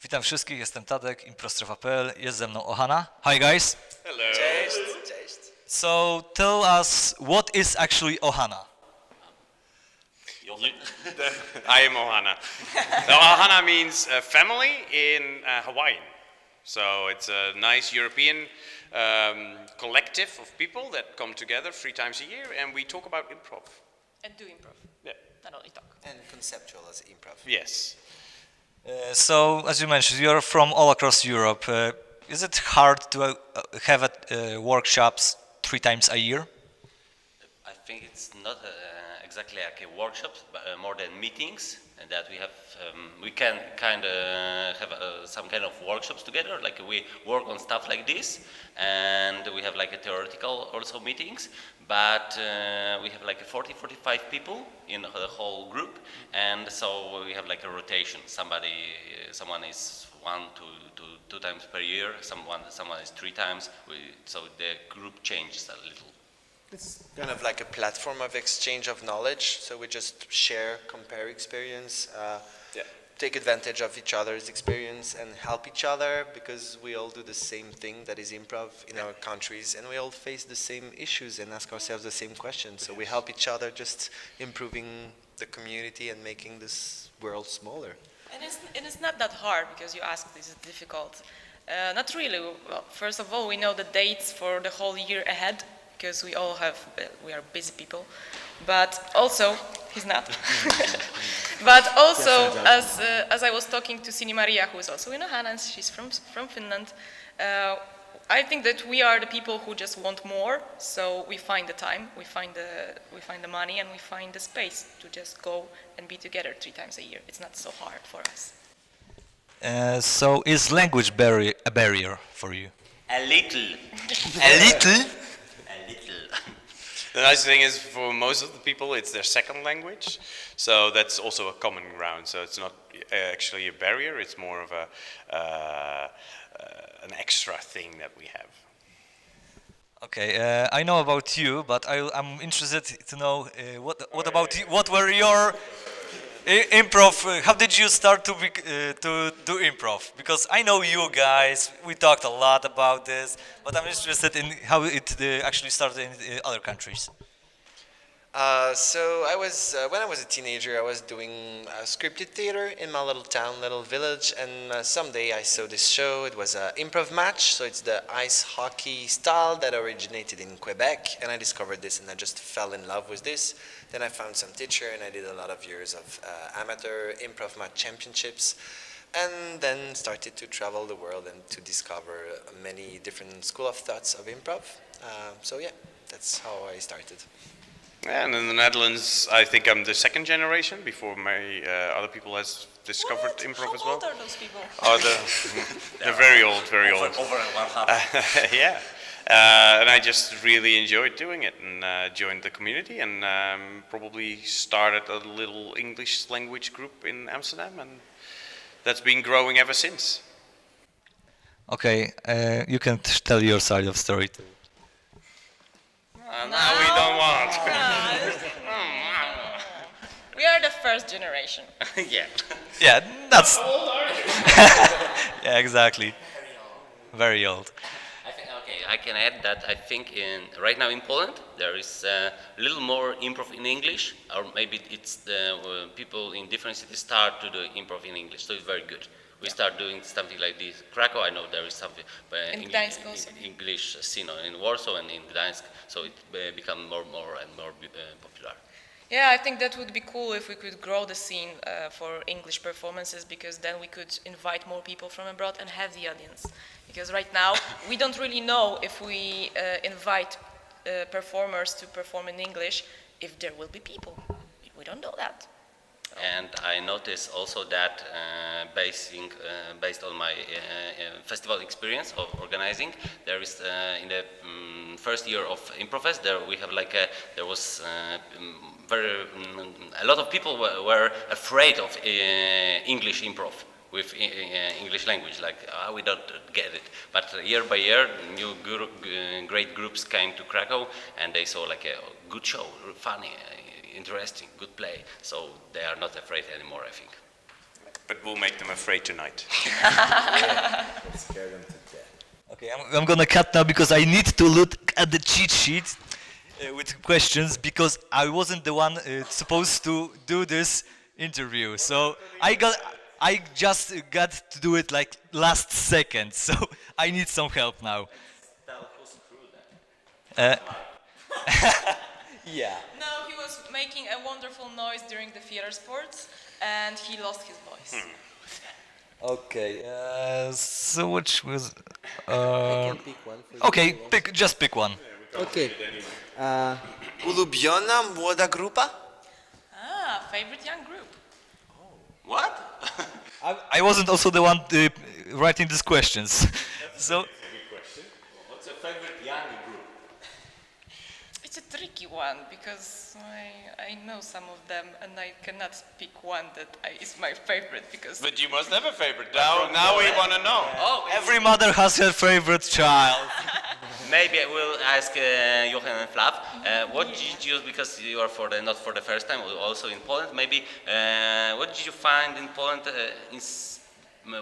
Witam wszystkich, jestem Tadek, improstrefa.pl, jest ze mną Ohana. Hi guys! Hello. Cześć, cześć. So tell us, what is actually Ohana? I am Ohana. Now, Ohana means family in Hawaiian. So it's a nice European collective of people that come together 3 times a year and we talk about improv. And do improv. Yeah. Not only talk. And conceptual as improv. Yes. So, as you mentioned, you're from all across Europe. Is it hard to have workshops 3 times a year? I think it's not exactly like a workshops, but more than meetings, and that we have we can kind of have some kind of workshops together. Like we work on stuff like this, and we have like a theoretical also meetings. But we have like 40-45 people in the whole group, and so we have like a rotation. Someone is 1 to 2 times per year. Someone is 3 times. So the group changes a little. It's kind of like a platform of exchange of knowledge. So we just share, compare experience, take advantage of each other's experience and help each other because we all do the same thing that is improv in our countries and we all face the same issues and ask ourselves the same questions. So we help each other just improving the community and making this world smaller. And it's not that hard because you asked, is it difficult? Not really. Well, first of all, we know the dates for the whole year ahead because we are busy people. But also, he's not. But also, as I was talking to Sini Maria, who is also in Ohana, and she's from Finland, I think that we are the people who just want more. So we find the time, we find the money, and we find the space to just go and be together 3 times a year. It's not so hard for us. So is language a barrier for you? A little. A little? A little. The nice thing is for most of the people it's their second language, so that's also a common ground. So it's not actually a barrier; it's more of an extra thing that we have. Okay, I know about you, but I'm interested to know what about you? What were your improv? How did you start to do improv? Because I know you guys. We talked a lot about this, but I'm interested in how it actually started in other countries. So when I was a teenager, I was doing scripted theater in my little town, little village, and someday I saw this show. It was an improv match, so it's the ice hockey style that originated in Quebec, and I discovered this, and I just fell in love with this. Then I found some teacher, and I did a lot of years of amateur improv match championships, and then started to travel the world and to discover many different school of thoughts of improv. So yeah, that's how I started. And in the Netherlands, I think I'm the 2nd generation. Before my other people has discovered improv as well. How old are those people? Oh, they're very old, very old. Over 100. Yeah, and I just really enjoyed doing it and joined the community and probably started a little English language group in Amsterdam, and that's been growing ever since. Okay, you can tell your side of the story too. Now we don't want. We are the first generation. Yeah. Yeah, that's. Yeah, exactly. Very old. I think, okay, I can add that I think right now in Poland there is a little more improv in English, or maybe it's the people in different cities start to do improv in English, so it's very good. We start doing something like this. Krakow, I know there is something, but In Gdańsk also. English scene in Warsaw and in Gdańsk, so it become more and more popular. Yeah, I think that would be cool if we could grow the scene for English performances, because then we could invite more people from abroad and have the audience. Because right now, we don't really know if we invite performers to perform in English, if there will be people. We don't know that. And I noticed also that based on my festival experience of organizing, there is in the first year of Improfest there was a lot of people were afraid of English improv with English language, like we don't get it. But year by year, new great groups came to Krakow, and they saw like a good show, funny, interesting, good play. So they are not afraid anymore, I think. but we'll make them afraid tonight. Scare them to death. Okay, I'm gonna cut now because I need to look at the cheat sheet with questions because I wasn't the one supposed to do this interview. So I just got to do it like last second. So I need some help now. Yeah. No, he was making a wonderful noise during the theater sports, and he lost his voice. Okay, so which was... I can pick one for you. Okay, just pick one. Okay. Ulubiona młoda grupa? Favorite young group. What? I wasn't also the one writing these questions. So What's your favorite young group? It's a tricky one because I know some of them and I cannot pick one that is my favorite because But you must have a favorite. Now we want to know. Oh, every mother has her favorite child. maybe I will ask Johan and Flav. What did you, because you are not for the first time, also in Poland, maybe, what did you find in Poland,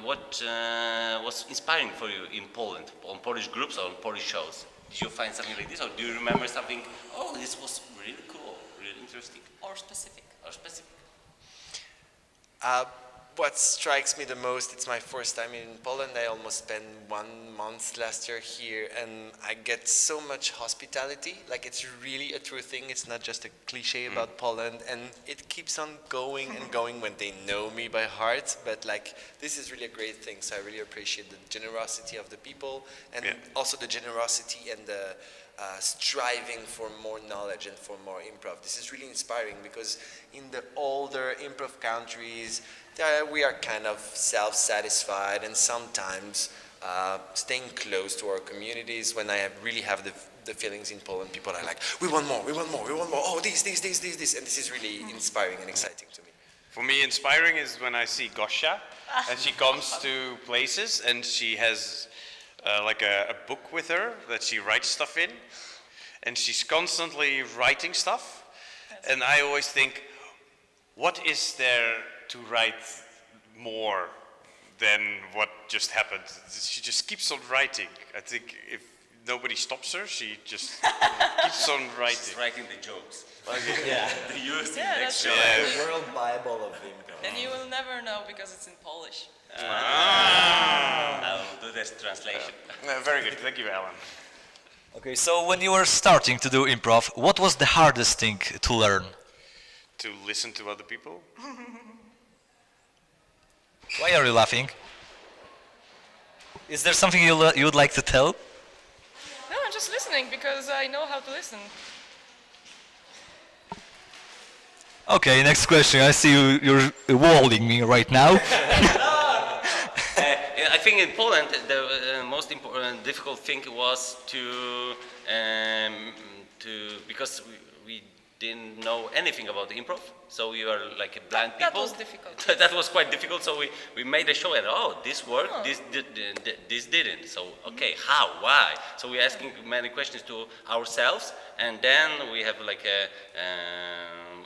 what was inspiring for you in Poland, on Polish groups or on Polish shows? Did you find something like this, or do you remember something, oh, this was really cool, really interesting, or specific. or specific? What strikes me the most, it's my first time in Poland. I almost spent 1 month last year here, and I get so much hospitality. Like, it's really a true thing. It's not just a cliche about Poland, and it keeps on going and going when they know me by heart. But like, this is really a great thing. So I really appreciate the generosity of the people, and also the generosity and the striving for more knowledge and for more improv. This is really inspiring because in the older improv countries, we are kind of self-satisfied, and sometimes staying close to our communities. When I really have the feelings in Poland, people are like, we want more, we want more, we want more. Oh, this, and this is really inspiring and exciting to me. For me, inspiring is when I see Gosha, and she comes to places, and she has like a book with her that she writes stuff in, and she's constantly writing stuff. And I always think, what is there to write more than what just happened? She just keeps on writing. I think if nobody stops her, she just keeps on writing. She's writing the jokes. Yeah. The use Yeah, next that's show. true. The World Bible of improv. Then you will never know because it's in Polish. I will do this translation. Very good, thank you, Alan. Okay, so when you were starting to do improv, what was the hardest thing to learn? To listen to other people. Why are you laughing? Is there something you would like to tell? No, I'm just listening because I know how to listen. Okay, next question. I see you're walling me right now. I think in Poland the most difficult thing was because we didn't know anything about the improv, so we were like blind people. That was difficult. That was quite difficult. So we made a show and this worked, this didn't. So okay, how, why? So we're asking many questions to ourselves, and then we have like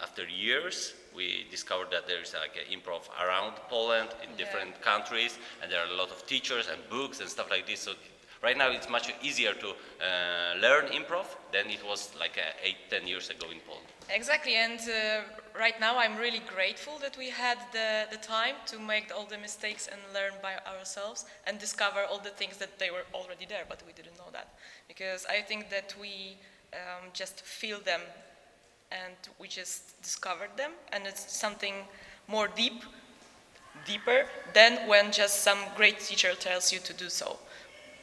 after years we discovered that there is like an improv around Poland in different countries, and there are a lot of teachers and books and stuff like this. So right now it's much easier to learn improv than it was like 8-10 years ago in Poland. Exactly, and right now I'm really grateful that we had the time to make all the mistakes and learn by ourselves and discover all the things that they were already there, but we didn't know that. Because I think that we just feel them and we just discovered them, and it's something more deeper than when just some great teacher tells you to do so.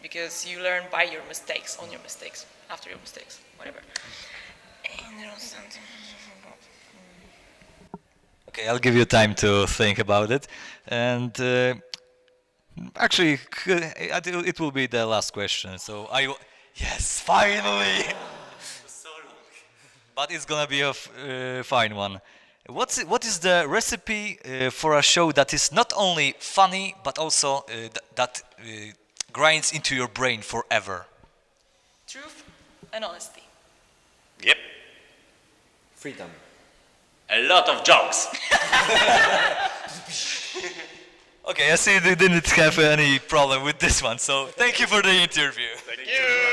Because you learn by your mistakes, on your mistakes, after your mistakes, whatever. And there was something. Okay, I'll give you time to think about it. And actually, it will be the last question. So yes, finally! But it's gonna be a fine one. What is the recipe for a show that is not only funny, but also that grinds into your brain forever? Truth and honesty. Yep. Freedom. A lot of jokes. Okay, I see they didn't have any problem with this one, so thank you for the interview. Thank you.